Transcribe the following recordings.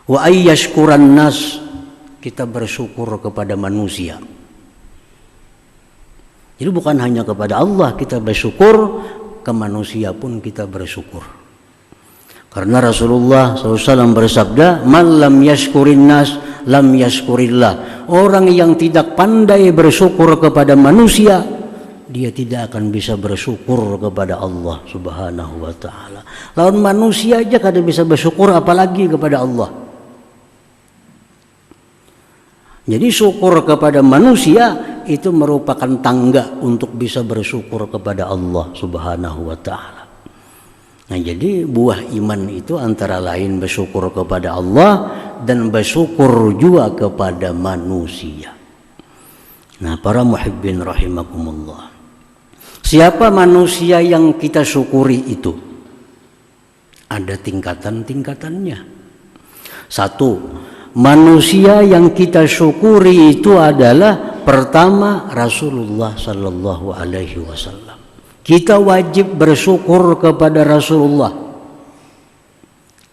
Wa ayyashkuran nas, kita bersyukur kepada manusia. Jadi bukan hanya kepada Allah kita bersyukur, ke manusia pun kita bersyukur. Karena Rasulullah SAW bersabda, "Man lam yashkurin nas, lam yashkurillah." Orang yang tidak pandai bersyukur kepada manusia, dia tidak akan bisa bersyukur kepada Allah Subhanahu wa ta'ala. Lawan manusia aja kada bisa bersyukur, apalagi kepada Allah. Jadi syukur kepada manusia itu merupakan tangga untuk bisa bersyukur kepada Allah Subhanahu wa ta'ala. Nah, jadi buah iman itu antara lain bersyukur kepada Allah dan bersyukur juga kepada manusia. Nah, para muhibbin rahimakumullah, siapa manusia yang kita syukuri itu? Ada tingkatan-tingkatannya. Satu, manusia yang kita syukuri itu adalah pertama Rasulullah sallallahu alaihi wasallam. Kita wajib bersyukur kepada Rasulullah.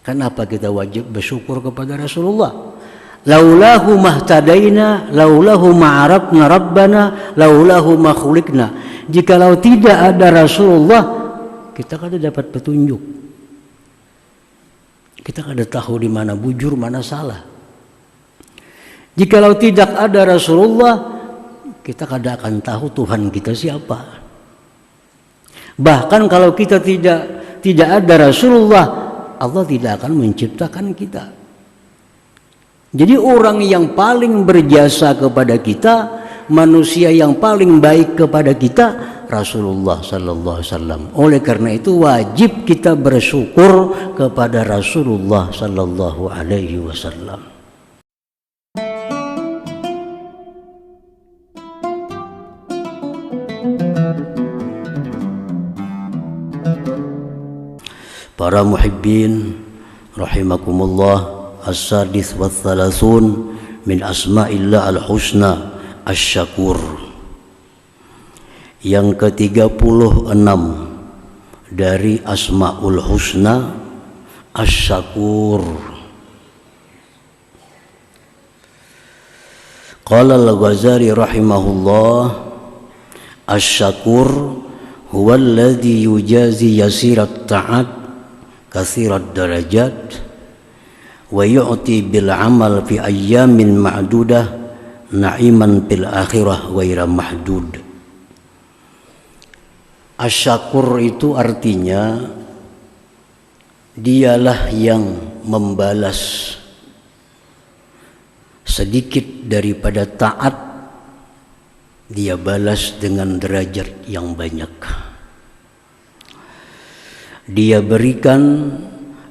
Kenapa kita wajib bersyukur kepada Rasulullah? Laulahu mahtadaina, laulahu ma'arafna rabbana, laulahu ma khuliqna. Jikalau tidak ada Rasulullah, kita kada dapat petunjuk. Kita kada tahu di mana bujur, mana salah. Jikalau tidak ada Rasulullah, kita kada akan tahu Tuhan kita siapa. Bahkan kalau kita tidak ada Rasulullah, Allah tidak akan menciptakan kita. Jadi orang yang paling berjasa kepada kita, manusia yang paling baik kepada kita, Rasulullah sallallahu alaihi wasallam. Oleh karena itu wajib kita bersyukur kepada Rasulullah sallallahu alaihi wasallam. Para muhibbin rahimakumullah, as-sadis wa thalathun min asma'illah al-husna asy-syakur. Yang ke-36 dari asma'ul husna asy-syakur. Qala al-Ghazali rahimahullah, asy-syakur huwa alladhi yujazi yasirat ta'at kathirat darajat wa yu'ti bil amal fi ayyamin ma'dudah na'iman fil akhirah ghaira mahdud. Asy-syakur itu artinya dialah yang membalas sedikit daripada taat, dia balas dengan derajat yang banyak. Dia berikan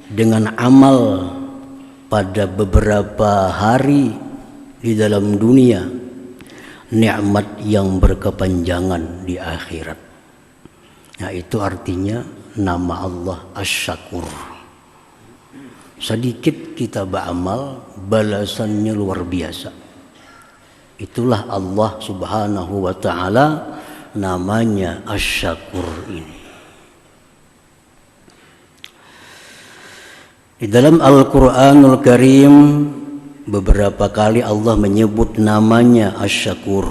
dengan amal pada beberapa hari di dalam dunia, nikmat yang berkepanjangan di akhirat. Nah, itu artinya nama Allah Asy-Syakur. Sedikit kita beramal, balasannya luar biasa. Itulah Allah Subhanahu wa ta'ala, namanya Asy-Syakur ini. Di dalam Al-Quranul Karim beberapa kali Allah menyebut namanya Asy-Syakur.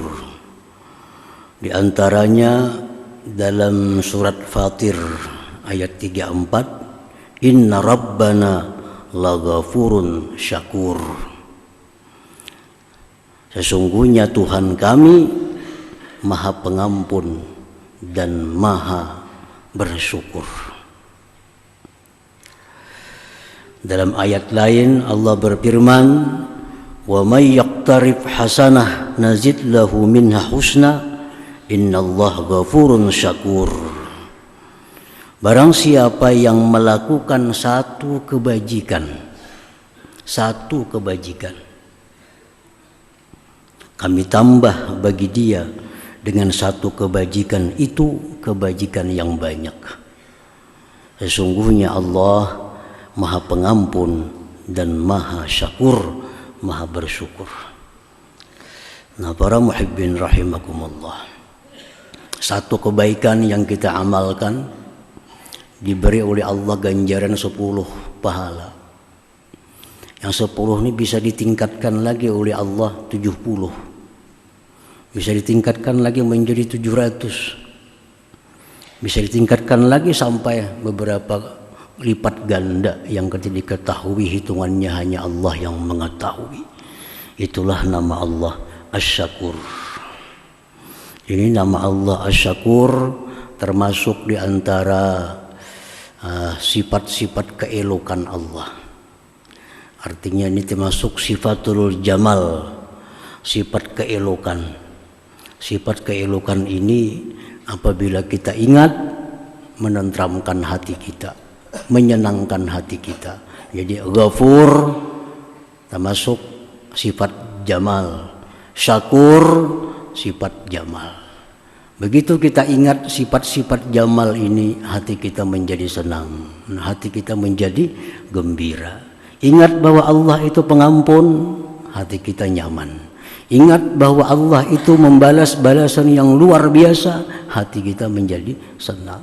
Di antaranya dalam surat Fatir ayat 34, Inna Rabbana laghafurun syakur. Sesungguhnya Tuhan kami Maha Pengampun dan Maha Bersyukur. Dalam ayat lain Allah berfirman, wa may yaqtarif hasanah nazid lahu minha husna innallaha ghafurun syakur. Barang siapa yang melakukan satu kebajikan, kami tambah bagi dia dengan satu kebajikan itu kebajikan yang banyak. Sesungguhnya Allah Maha Pengampun dan Maha Syakur, Maha Bersyukur. Nah, para muhibbin rahimakumullah, satu kebaikan yang kita amalkan diberi oleh Allah ganjaran 10 pahala. Yang 10 ini bisa ditingkatkan lagi oleh Allah 70. Bisa ditingkatkan lagi menjadi 700. Bisa ditingkatkan lagi sampai beberapa lipat ganda yang ketika diketahui hitungannya hanya Allah yang mengetahui. Itulah nama Allah Asy-Syakur. Ini nama Allah Asy-Syakur termasuk di antara sifat-sifat keelokan Allah. Artinya ini termasuk sifatul jamal, sifat keelokan. Sifat keelokan ini apabila kita ingat menenteramkan hati kita, menyenangkan hati kita. Jadi Ghafur termasuk sifat jamal, Syakur sifat jamal. Begitu kita ingat sifat-sifat jamal ini, hati kita menjadi senang, hati kita menjadi gembira. Ingat bahwa Allah itu pengampun, hati kita nyaman. Ingat bahwa Allah itu membalas balasan yang luar biasa, hati kita menjadi senang.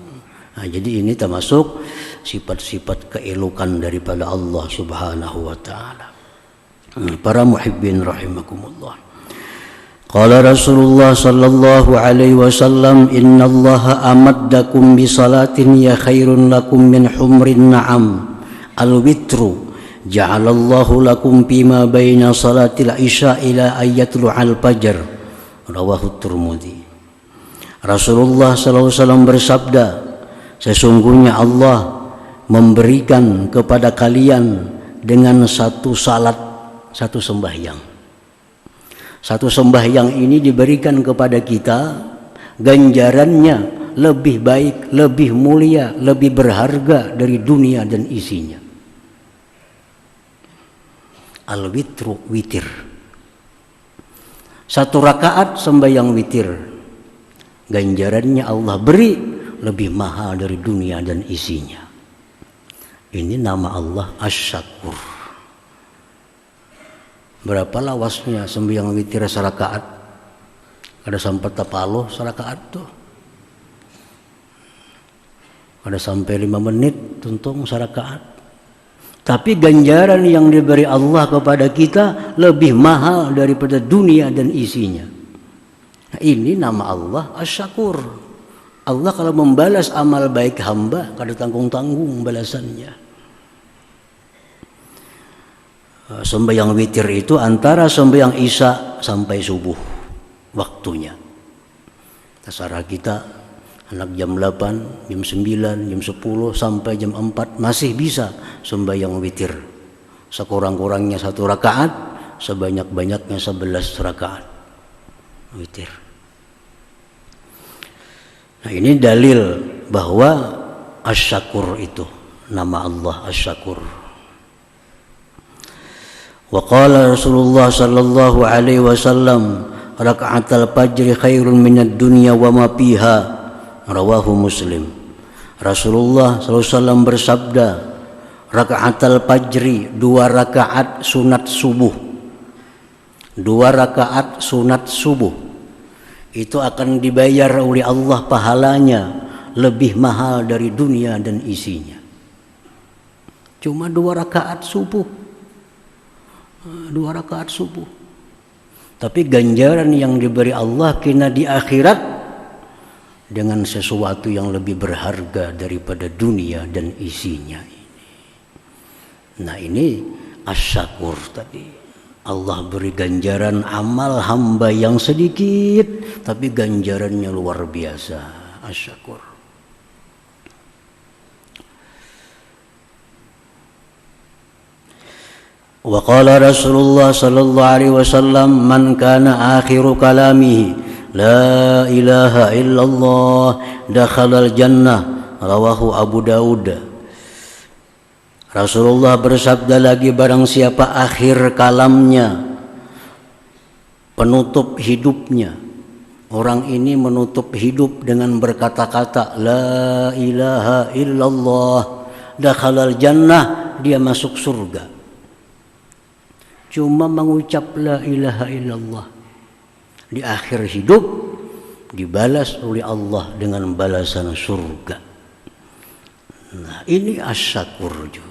Nah, jadi ini termasuk sifat-sifat keelokan daripada Allah Subhanahu wa taala. Para muhibbin rahimakumullah. Qala Rasulullah sallallahu alaihi wasallam, innallaha amaddakum bi salatin ya khairun lakum min humrin na'am al-witru ja'alallahu lakum bima baina salatil isya ila ayatul al-fajr. Rawahu Tirmidzi. Rasulullah sallallahu alaihi wasallam bersabda, sesungguhnya Allah memberikan kepada kalian dengan satu salat, satu sembahyang. Satu sembahyang ini diberikan kepada kita, ganjarannya lebih baik, lebih mulia, lebih berharga dari dunia dan isinya. Al-witru, witir. Satu rakaat sembahyang witir, ganjarannya Allah beri lebih mahal dari dunia dan isinya. Ini nama Allah Asy-Syakur. Berapa lawasnya sembahyang witir serakaat? Ada sampai tapaloh serakaat tuh. Ada sampai 5 menit tuntung serakaat. Tapi ganjaran yang diberi Allah kepada kita lebih mahal daripada dunia dan isinya. Nah, ini nama Allah Asy-Syakur. Allah kalau membalas amal baik hamba, kada tanggung-tanggung balasannya. Sembahyang witir itu antara sembahyang isya sampai subuh waktunya. Terserah kita, anak jam 8, jam 9, jam 10 sampai jam 4 masih bisa sembahyang witir. Sekurang-kurangnya 1 rakaat, sebanyak-banyaknya 11 rakaat witir. Nah, ini dalil bahwa Asy-Syakur itu nama Allah Asy-Syakur. Wa qala Rasulullah sallallahu alaihi wasallam, raka'atul fajri khairun minad dunya wa ma fiha. Rawahu Muslim. Rasulullah sallallahu alaihi wasallam bersabda, raka'atul fajri, 2 rakaat sunat subuh. 2 rakaat sunat subuh itu akan dibayar oleh Allah pahalanya lebih mahal dari dunia dan isinya. Cuma 2 rakaat subuh. 2 rakaat subuh. Tapi ganjaran yang diberi Allah kena di akhirat dengan sesuatu yang lebih berharga daripada dunia dan isinya ini. Nah, ini Asy-Syakur tadi. Allah beri ganjaran amal hamba yang sedikit, tapi ganjarannya luar biasa. Asy-Syakur. Wa qala Rasulullah sallallahu alaihi wasallam, man kana akhiru kalamihi la ilaha illallah dakhalal jannah. Rawahu Abu Daud. Rasulullah bersabda lagi, barang siapa akhir kalamnya, penutup hidupnya, orang ini menutup hidup dengan berkata-kata la ilaha illallah dakhalal jannah, dia masuk surga. Cuma mengucap la ilaha illallah, di akhir hidup dibalas oleh Allah dengan balasan surga. Nah, ini Asy-Syakur juga.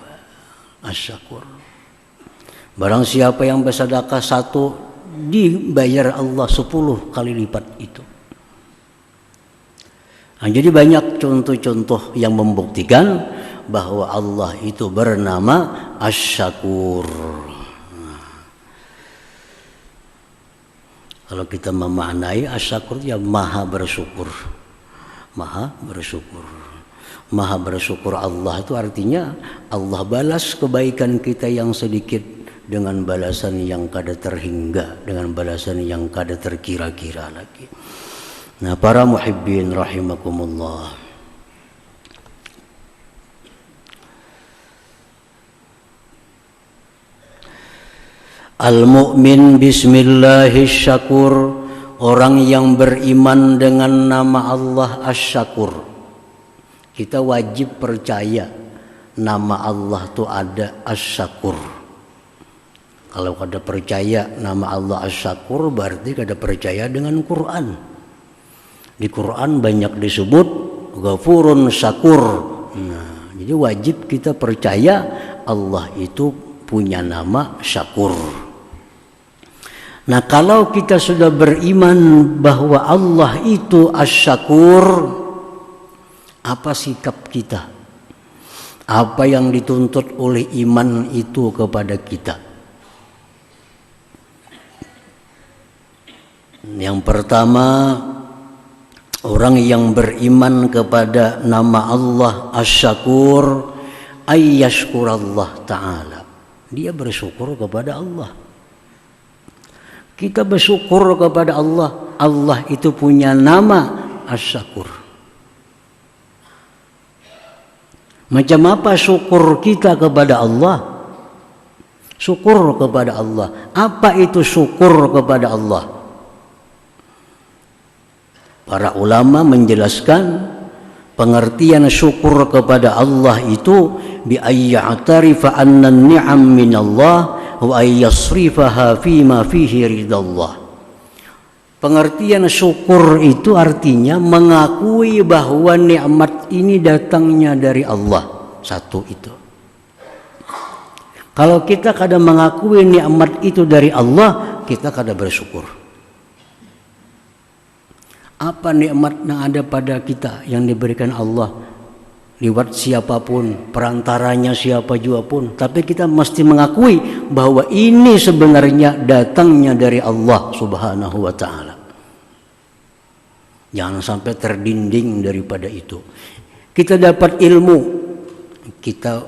Asy-Syakur. Barang siapa yang bersedekah 1, dibayar Allah 10 kali lipat itu. Nah, jadi banyak contoh-contoh yang membuktikan bahwa Allah itu bernama Asy-Syakur. Kalau kita memaknai Asy-Syakur, ya maha bersyukur. Maha bersyukur. Maha bersyukur Allah itu artinya Allah balas kebaikan kita yang sedikit dengan balasan yang kada terhingga, dengan balasan yang kada terkira-kira lagi. Nah, para muhibbin rahimakumullah. Al-mu'min bismillahis-syakur, orang yang beriman dengan nama Allah Asy-Syakur. Kita wajib percaya nama Allah itu ada Asy-Syakur. Kalau kada percaya nama Allah Asy-Syakur, berarti kada percaya dengan Quran. Di Quran banyak disebut Ghafurun Syakur. Nah, jadi wajib kita percaya Allah itu punya nama Syakur. Nah, kalau kita sudah beriman bahwa Allah itu Asy-Syakur, apa sikap kita? Apa yang dituntut oleh iman itu kepada kita? Yang pertama, orang yang beriman kepada nama Allah Asy-Syakur, ayyashkurallah ta'ala. Dia bersyukur kepada Allah. Kita bersyukur kepada Allah. Allah itu punya nama Asy-Syakur. Macam apa syukur kita kepada Allah? Syukur kepada Allah. Apa itu syukur kepada Allah? Para ulama menjelaskan pengertian syukur kepada Allah itu bi ayya'tarifa anna an-ni'am min Allah wa ayyasrifaha fima fihi ridallah. Pengertian syukur itu artinya mengakui bahwa nikmat ini datangnya dari Allah. Satu itu. Kalau kita kada mengakui nikmat itu dari Allah, kita kada bersyukur. Apa nikmat yang ada pada kita yang diberikan Allah lewat siapapun, perantaranya siapa juga pun, tapi kita mesti mengakui bahwa ini sebenarnya datangnya dari Allah Subhanahu wa ta'ala. Jangan sampai terdinding daripada itu. Kita dapat ilmu, kita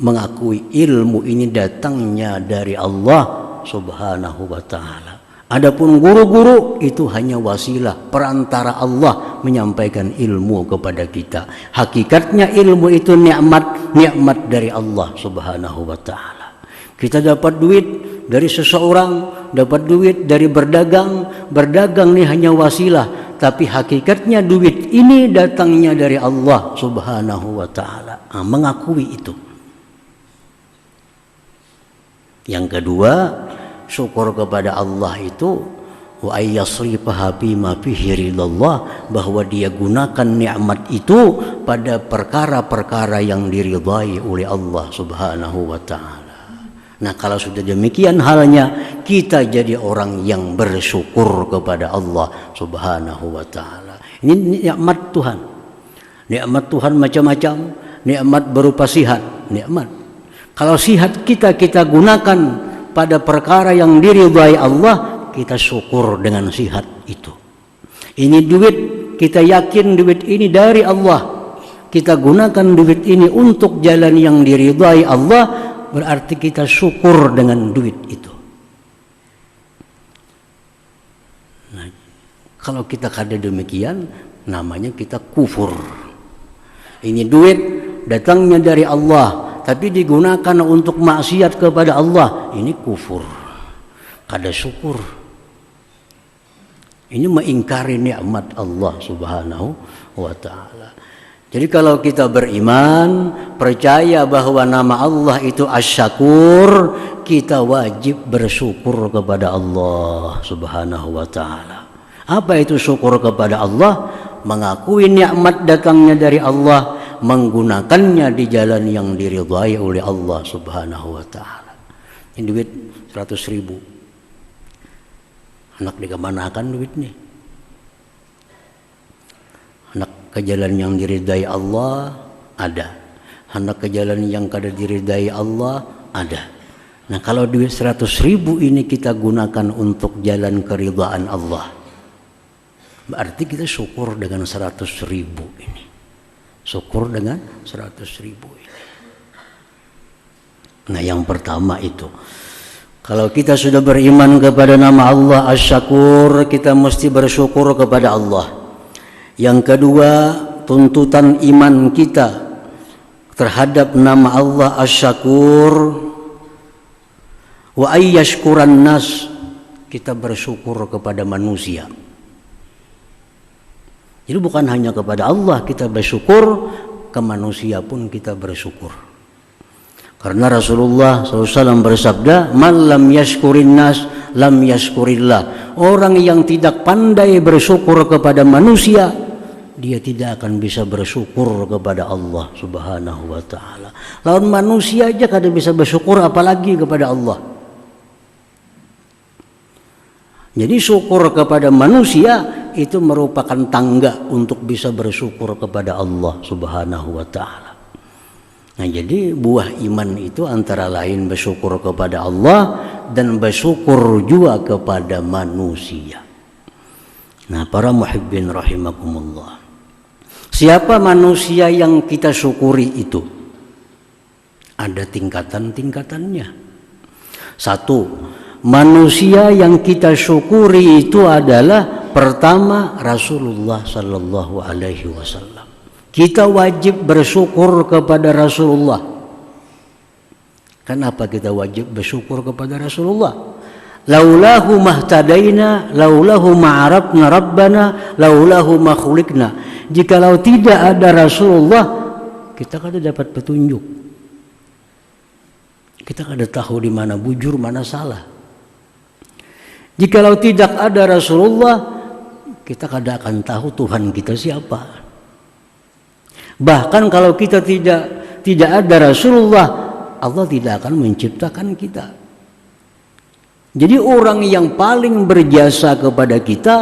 mengakui ilmu ini datangnya dari Allah Subhanahu wa ta'ala. Adapun guru-guru itu hanya wasilah, perantara Allah menyampaikan ilmu kepada kita. Hakikatnya ilmu itu nikmat dari Allah Subhanahu wa ta'ala. Kita dapat duit dari seseorang, dapat duit dari berdagang. Berdagang ini hanya wasilah, tapi hakikatnya duit ini datangnya dari Allah Subhanahu wa ta'ala. Mengakui itu. Yang kedua, syukur kepada Allah itu wa ayyasrifaha bima fihi ridallah, bahwa dia gunakan nikmat itu pada perkara-perkara yang diridai oleh Allah Subhanahu wa ta'ala. Nah, kalau sudah demikian halnya, kita jadi orang yang bersyukur kepada Allah Subhanahu wa ta'ala. Ini nikmat Tuhan. Nikmat Tuhan macam-macam. Nikmat berupa sihat, nikmat. Kalau sihat kita gunakan pada perkara yang diridhai Allah, kita syukur dengan sihat itu. Ini duit, kita yakin duit ini dari Allah. Kita gunakan duit ini untuk jalan yang diridhai Allah, berarti kita syukur dengan duit itu. Nah, kalau kita kada demikian, namanya kita kufur. Ini duit datangnya dari Allah, tapi digunakan untuk maksiat kepada Allah, ini kufur, kada syukur. Ini mengingkari nikmat Allah Subhanahu wa ta'ala. Jadi kalau kita beriman, percaya bahwa nama Allah itu Asy-Syakur, kita wajib bersyukur kepada Allah Subhanahu wa ta'ala. Apa itu syukur kepada Allah? Mengakui nikmat datangnya dari Allah, menggunakannya di jalan yang diridhai oleh Allah Subhanahu wa ta'ala. Ini duit 100.000. Anak dikemanakan duit nih? Anak ke jalan yang diridai Allah ada. Anak ke jalan yang kada diridai Allah ada. Nah, kalau duit 100.000 ini kita gunakan untuk jalan keridhaan Allah, berarti kita syukur dengan 100.000 ini. Syukur dengan 100.000 ini. Nah, yang pertama itu, kalau kita sudah beriman kepada nama Allah Asy-Syakur, kita mesti bersyukur kepada Allah. Yang kedua, tuntutan iman kita terhadap nama Allah Asy-Syakur, wa ayyashkuran nas, kita bersyukur kepada manusia. Jadi bukan hanya kepada Allah kita bersyukur, ke manusia pun kita bersyukur. Karena Rasulullah SAW bersabda, "Man lam yashkurin nas, lam yashkurillah." Orang yang tidak pandai bersyukur kepada manusia, dia tidak akan bisa bersyukur kepada Allah Subhanahu wa ta'ala. Lawan manusia aja kada bisa bersyukur, apalagi kepada Allah. Jadi syukur kepada manusia itu merupakan tangga untuk bisa bersyukur kepada Allah Subhanahu wa ta'ala. Nah, jadi buah iman itu antara lain bersyukur kepada Allah dan bersyukur juga kepada manusia. Nah, para muhibbin rahimakumullah, siapa manusia yang kita syukuri itu? Ada tingkatan-tingkatannya. Satu, manusia yang kita syukuri itu adalah pertama Rasulullah sallallahu alaihi wasallam. Kita wajib bersyukur kepada Rasulullah. Kenapa kita wajib bersyukur kepada Rasulullah? Laulahu mahtadaina, laulahu ma'arabna rabbana, laulahu makhulikna. Jikalau tidak ada Rasulullah, kita kada dapat petunjuk. Kita kada tahu di mana bujur, mana salah. Jikalau tidak ada Rasulullah, kita kada akan tahu Tuhan kita siapa. Bahkan kalau kita tidak ada Rasulullah, Allah tidak akan menciptakan kita. Jadi orang yang paling berjasa kepada kita,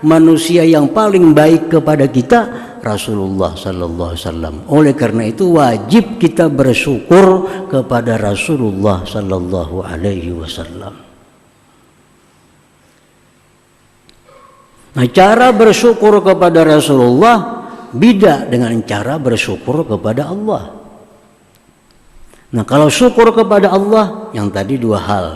manusia yang paling baik kepada kita, Rasulullah sallallahu alaihi wasallam. Oleh karena itu wajib kita bersyukur kepada Rasulullah sallallahu alaihi wasallam. Nah, cara bersyukur kepada Rasulullah beda dengan cara bersyukur kepada Allah. Nah, kalau syukur kepada Allah, yang tadi dua hal.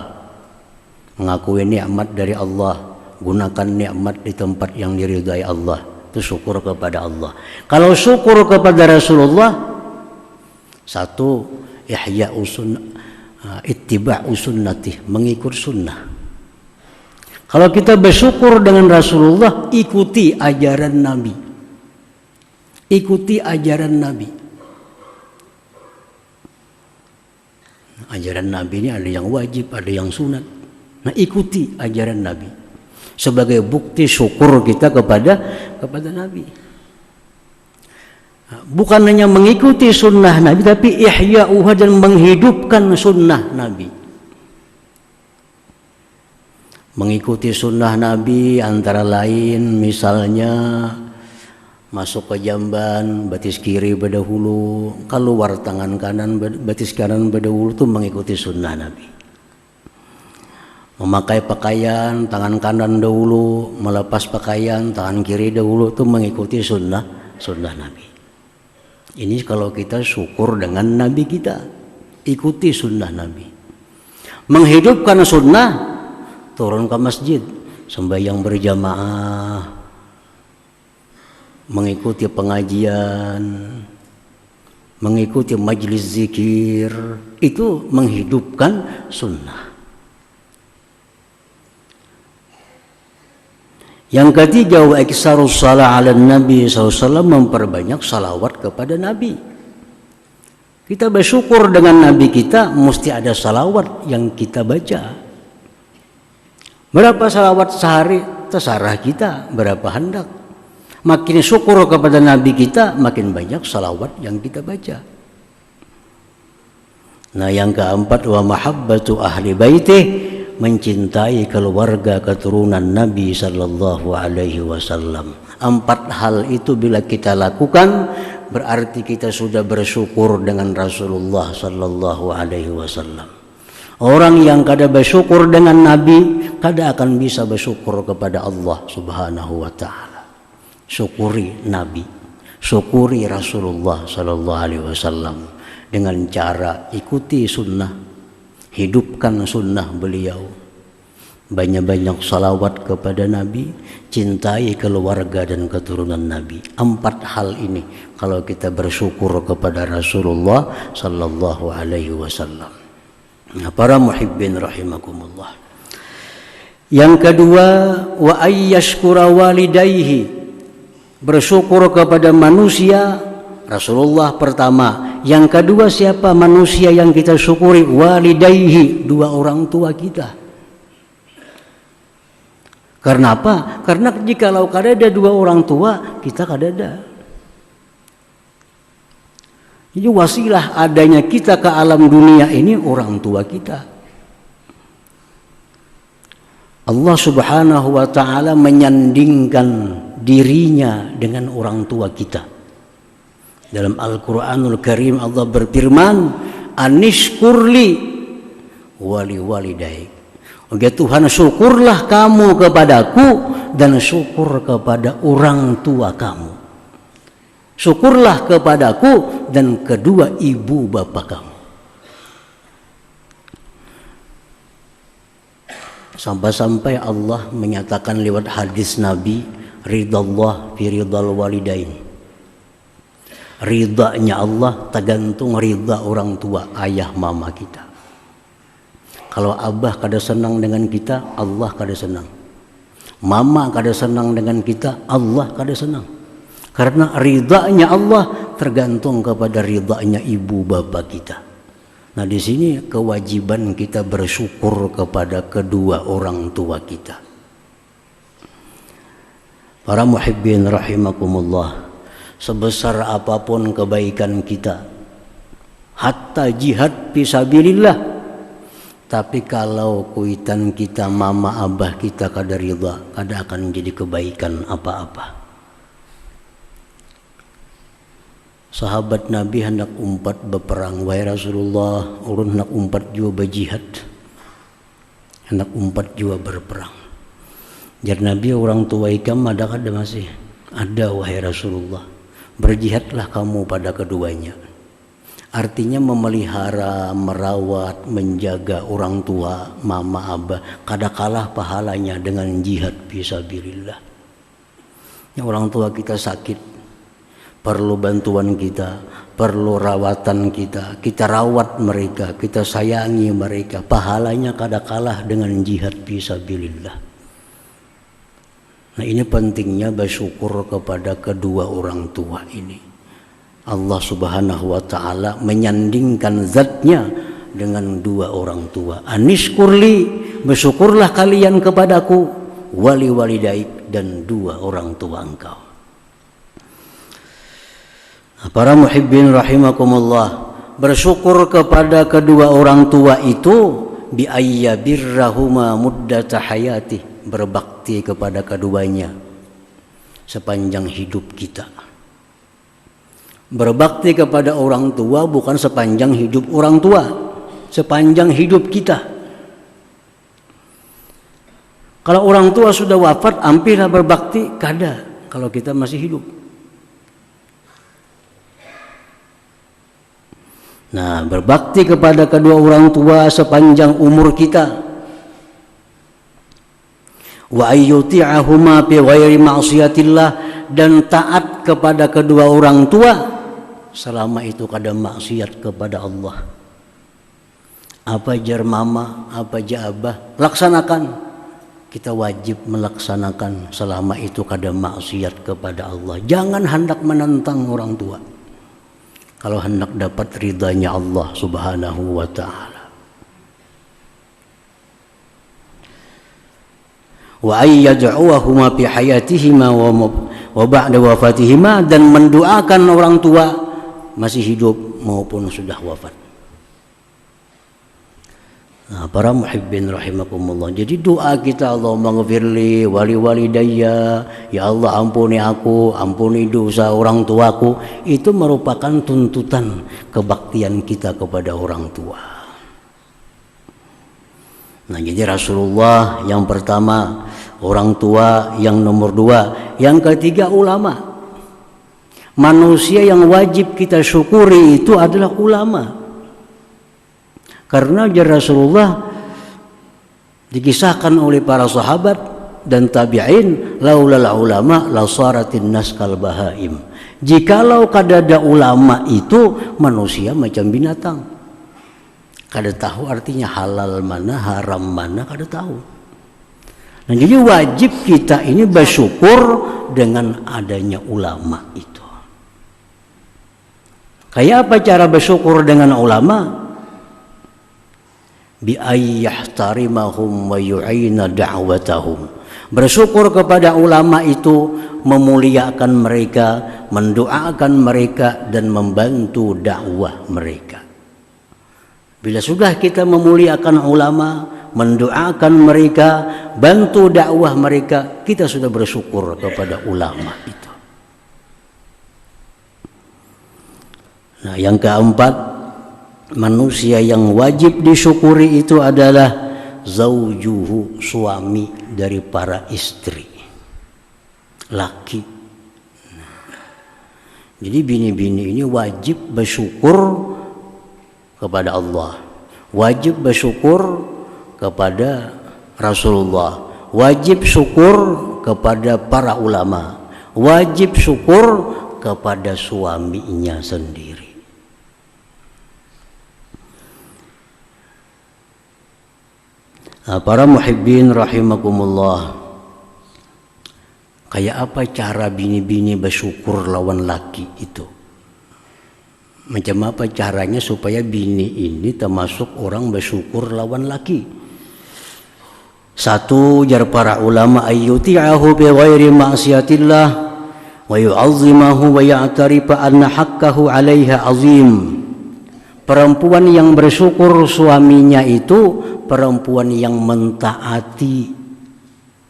Mengakui nikmat dari Allah, gunakan nikmat di tempat yang diridai Allah, itu syukur kepada Allah. Kalau syukur kepada Rasulullah, satu, ihya'u sunnah, ittiba'u sunnatih, mengikut sunnah. Kalau kita bersyukur dengan Rasulullah, ikuti ajaran Nabi. Ikuti ajaran Nabi. Ajaran Nabi ini ada yang wajib, ada yang sunat. Nah, ikuti ajaran Nabi sebagai bukti syukur kita kepada Nabi. Bukan hanya mengikuti sunnah Nabi, tapi ihya'uha, dan menghidupkan sunnah Nabi. Mengikuti sunnah Nabi antara lain misalnya masuk ke jamban, batis kiri berdahulu, keluar tangan kanan, batis kanan berdahulu, itu mengikuti sunnah Nabi. Memakai pakaian, tangan kanan dahulu, melepas pakaian, tangan kiri dahulu, itu mengikuti sunnah Nabi. Ini kalau kita syukur dengan Nabi kita, ikuti sunnah Nabi. Menghidupkan sunnah, turun ke masjid, sembahyang berjamaah, mengikuti pengajian, mengikuti majelis zikir, itu menghidupkan sunnah. Yang ketiga, wa iksarus shalah ala Nabi SAW, memperbanyak salawat kepada Nabi. Kita bersyukur dengan Nabi kita, mesti ada salawat yang kita baca. Berapa salawat sehari terserah kita, berapa hendak. Makin syukur kepada Nabi kita, makin banyak salawat yang kita baca. Nah, yang keempat, wa mahabbatu ahli baitih, mencintai keluarga keturunan Nabi sallallahu alaihi wasallam. 4 hal itu bila kita lakukan berarti kita sudah bersyukur dengan Rasulullah sallallahu alaihi wasallam. Orang yang kada bersyukur dengan Nabi kada akan bisa bersyukur kepada Allah Subhanahu wa taala. Syukuri Nabi, syukuri Rasulullah sallallahu alaihi wasallam dengan cara ikuti sunnah, hidupkan sunnah beliau, banyak-banyak salawat kepada Nabi, cintai keluarga dan keturunan Nabi. 4 hal ini kalau kita bersyukur kepada Rasulullah sallallahu alaihi wasallam. Nah, para muhibbin rahimakumullah. Yang kedua, wa ayyashkura walidayhi, bersyukur kepada manusia. Rasulullah pertama. Yang kedua, siapa manusia yang kita syukuri? Walidayhi, 2 orang tua kita. Karena apa? Karena jikalau kada ada 2 orang tua, kita kada ada. Jadi wasilah adanya kita ke alam dunia ini orang tua kita. Allah Subhanahu wa taala menyandingkan dirinya dengan orang tua kita. Dalam Al-Qur'anul Karim Allah berfirman, "Anishkurli wali walidaik." Oke Tuhan, syukurlah kamu kepadaku dan syukur kepada orang tua kamu. Syukurlah kepadaku dan kedua ibu bapa kamu. Sampai-sampai Allah menyatakan lewat hadis Nabi, ridallah fi ridal walidain. Ridanya Allah tergantung ridha orang tua, ayah mama kita. Kalau abah kada senang dengan kita, Allah kada senang. Mama kada senang dengan kita, Allah kada senang. Karena ridhanya Allah tergantung kepada ridhanya ibu bapa kita. Nah, di sini kewajiban kita bersyukur kepada kedua orang tua kita. Para muhibbin rahimakumullah, sebesar apapun kebaikan kita, hatta jihad fisabilillah, tapi kalau kuitan kita mama abah kita kada ridha, kada akan jadi kebaikan apa-apa. Sahabat Nabi hendak umpat berperang, wahai Rasulullah, ulun hendak umpat juga berjihad, hendak umpat juga berperang. Jar Nabi, orang tua ikam ada kada masih? Ada wahai Rasulullah. Berjihadlah kamu pada keduanya. Artinya memelihara, merawat, menjaga orang tua, mama, abah, kada kalah pahalanya dengan jihad fisabilillah. Orang tua kita sakit, perlu bantuan kita, perlu rawatan kita, kita rawat mereka, kita sayangi mereka, pahalanya kada kalah dengan jihad fisabilillah. Nah, ini pentingnya bersyukur kepada kedua orang tua ini. Allah Subhanahu wa taala menyandingkan zatnya dengan 2 orang tua. Anishkurli, bersyukurlah kalian kepadaku, wali walidaik, dan 2 orang tua engkau. Para muhibbin rahimakumullah, bersyukur kepada kedua orang tua itu bi ayyabirrahuma muddata hayati, berbakti kepada keduanya sepanjang hidup kita. Berbakti kepada orang tua bukan sepanjang hidup orang tua, sepanjang hidup kita. Kalau orang tua sudah wafat, hampirlah berbakti, kada kalau kita masih hidup. Nah, berbakti kepada kedua orang tua sepanjang umur kita. Wa ayyuti'ahuma bi ghairi ma'siyatillah, dan taat kepada kedua orang tua selama itu kada maksiat kepada Allah. Apa jar mama, apa jar abah, laksanakan. Kita wajib melaksanakan selama itu kada maksiat kepada Allah. Jangan hendak menentang orang tua kalau hendak dapat ridhanya Allah Subhanahu wa ta'ala. Wa ayyad'uhuma fi hayatihima wa ba'da wafatihima, dan mendoakan orang tua masih hidup maupun sudah wafat. Nah, para muhibbin rahimakumullah. Jadi doa kita, Allahumma ghfirli wali walidayya, ya Allah ampuni aku, ampuni dosa orang tuaku, itu merupakan tuntutan kebaktian kita kepada orang tua. Nah, jadi Rasulullah yang pertama, orang tua yang nomor dua, yang ketiga ulama. Manusia yang wajib kita syukuri itu adalah ulama. Karena Rasulullah dikisahkan oleh para sahabat dan tabi'in, laulal ulama lasaratin nas kal bahaim. Jikalau kada ada ulama itu manusia macam binatang. Kada tahu artinya halal mana, haram mana, kada tahu. Nah, jadi wajib kita ini bersyukur dengan adanya ulama itu. Kayak apa cara bersyukur dengan ulama? Bi ayyahtarimahum wa yu'ina da'watahum. Bersyukur kepada ulama itu memuliakan mereka, mendoakan mereka dan membantu dakwah mereka. Bila sudah kita memuliakan ulama, mendoakan mereka, bantu dakwah mereka, kita sudah bersyukur kepada ulama itu. Nah, yang keempat, manusia yang wajib disyukuri itu adalah zaujuhu, suami dari para istri, laki. Jadi bini-bini ini wajib bersyukur kepada Allah, wajib bersyukur kepada Rasulullah, wajib syukur kepada para ulama, wajib syukur kepada suaminya sendiri. Nah, para muhibbin rahimakumullah, kayak apa cara bini-bini bersyukur lawan laki itu? Macam apa caranya supaya bini ini termasuk orang bersyukur lawan laki? Satu, jar para ulama, ayyuti'ahu bi ghairi ma'siyatillah wa yu'azzimahu wa ya'tarifa anna haqqahu 'alaiha 'azim. Perempuan yang bersyukur suaminya itu perempuan yang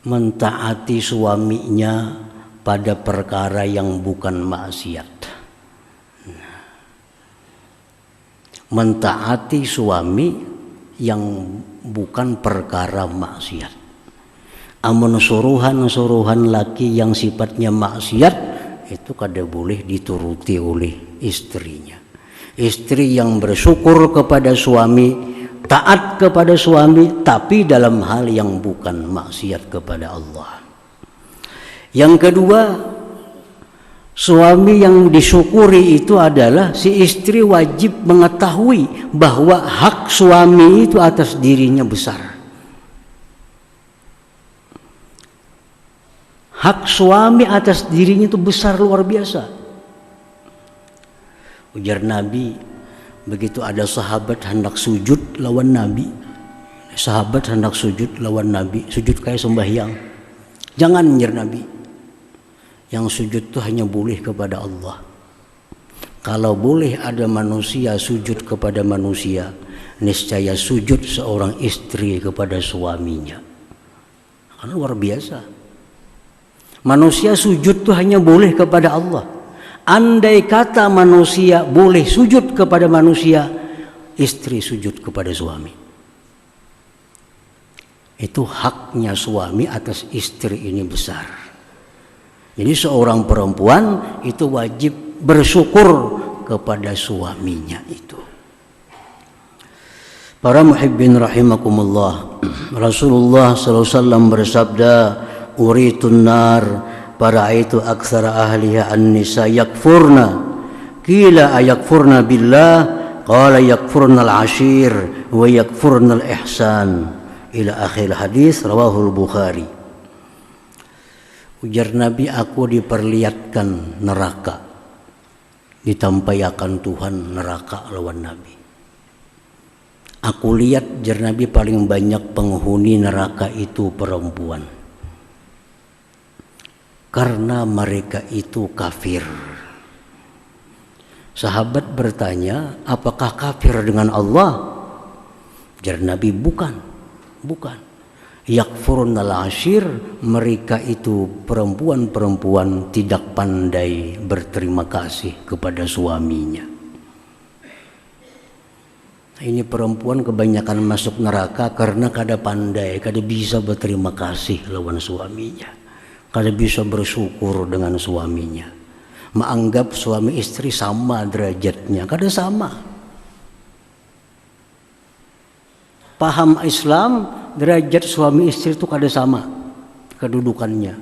mentaati suaminya pada perkara yang bukan maksiat. Mentaati suami yang bukan perkara maksiat. Amun suruhan laki yang sifatnya maksiat itu kada boleh dituruti oleh istrinya. Istri yang bersyukur kepada suami, taat kepada suami, tapi dalam hal yang bukan maksiat kepada Allah. Yang kedua, suami yang disyukuri itu adalah si istri wajib mengetahui bahwa hak suami itu atas dirinya besar. Hak suami atas dirinya itu besar, luar biasa. Ujar Nabi, begitu ada sahabat hendak sujud lawan Nabi, sahabat hendak sujud lawan Nabi, sujud kayak sembahyang. Jangan, ujar Nabi. Yang sujud itu hanya boleh kepada Allah. Kalau boleh ada manusia sujud kepada manusia, niscaya sujud seorang istri kepada suaminya. Karena luar biasa. Manusia sujud itu hanya boleh kepada Allah. Andai kata manusia boleh sujud kepada manusia, istri sujud kepada suami. Itu haknya suami atas istri ini besar. Jadi seorang perempuan itu wajib bersyukur kepada suaminya itu. Para muhibbin rahimakumullah, Rasulullah SAW bersabda, uritun nar fara'aitu aktsara ahliha an-nisa yakfurna. Qila ayakfurna billah? Qala yakfurna al-ashir wa yakfurna al-ihsan. Ila akhir hadis, rawahul Bukhari. Ujar Nabi, aku diperlihatkan neraka, ditampayakan Tuhan neraka lawan Nabi. Aku lihat, ujar Nabi, paling banyak penghuni neraka itu perempuan. Karena mereka itu kafir. Sahabat bertanya, apakah kafir dengan Allah? Jar Nabi, bukan. Yakfurnal ashir, mereka itu perempuan-perempuan tidak pandai berterima kasih kepada suaminya. Ini perempuan kebanyakan masuk neraka karena kada pandai, kada bisa berterima kasih lawan suaminya, kada bisa bersyukur dengan suaminya, menganggap suami istri sama derajatnya, kada sama. Paham Islam, derajat suami istri itu kada sama kedudukannya.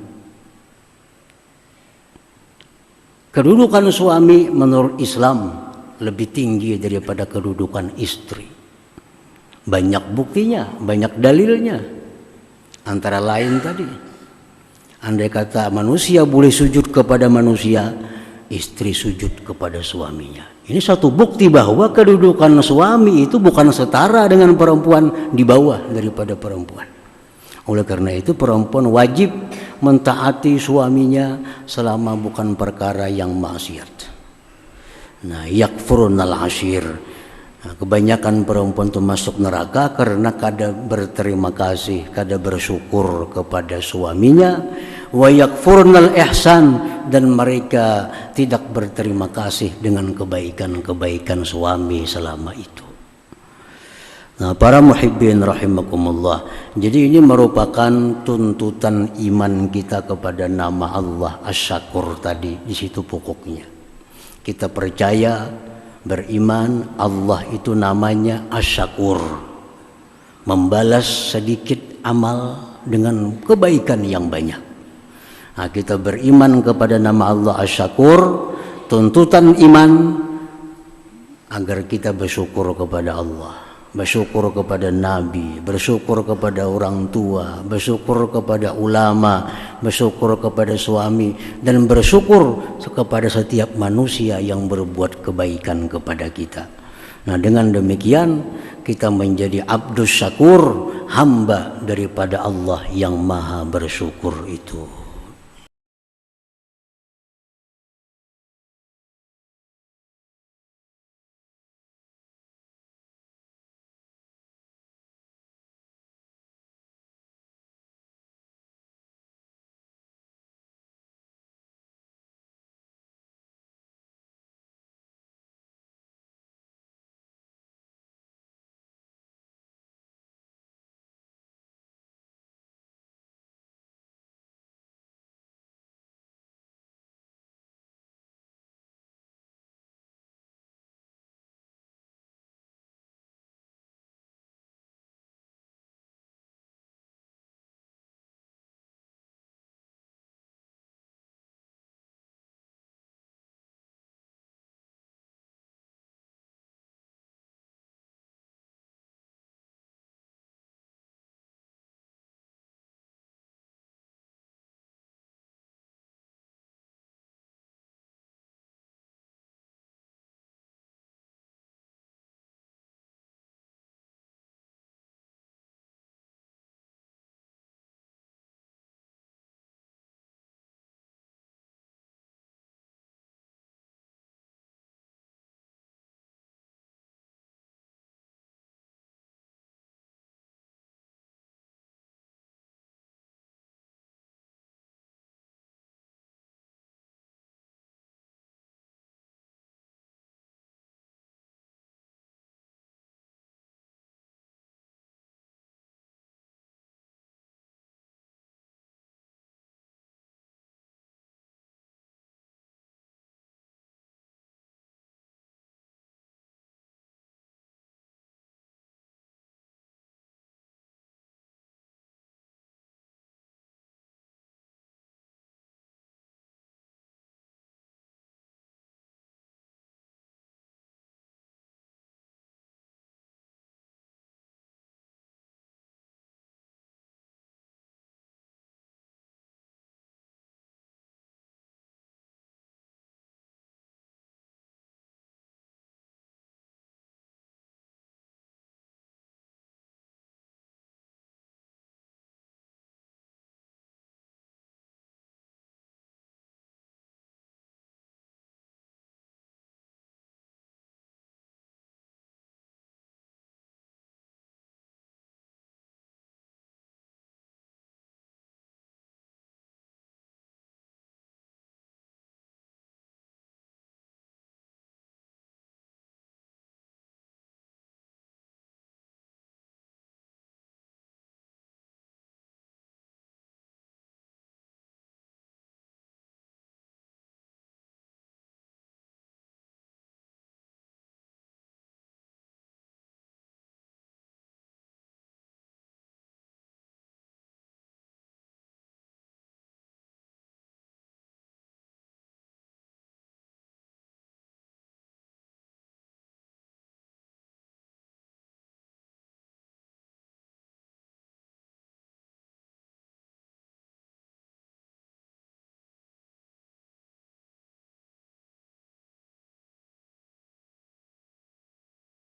Kedudukan suami menurut Islam lebih tinggi daripada kedudukan istri. Banyak buktinya, banyak dalilnya. Antara lain tadi, andai kata manusia boleh sujud kepada manusia, istri sujud kepada suaminya. Ini satu bukti bahwa kedudukan suami itu bukan setara dengan perempuan, di bawah daripada perempuan. Oleh karena itu perempuan wajib mentaati suaminya selama bukan perkara yang maksiat. Nah, yakfurnal ashir. Nah, kebanyakan perempuan itu masuk neraka karena kada berterima kasih, kada bersyukur kepada suaminya. Wa yakfurnal ihsan, dan mereka tidak berterima kasih dengan kebaikan-kebaikan suami selama itu. Nah, para muhibbin rahimakumullah, jadi ini merupakan tuntutan iman kita kepada nama Allah Asy-Syakur tadi. Di situ pokoknya kita percaya, beriman Allah itu namanya Asy-Syakur, membalas sedikit amal dengan kebaikan yang banyak. Nah, kita beriman kepada nama Allah Asy-Syakur, tuntutan iman agar kita bersyukur kepada Allah, bersyukur kepada Nabi, bersyukur kepada orang tua, bersyukur kepada ulama, bersyukur kepada suami, dan bersyukur kepada setiap manusia yang berbuat kebaikan kepada kita. Nah, dengan demikian kita menjadi abdus syakur, hamba daripada Allah yang maha bersyukur itu.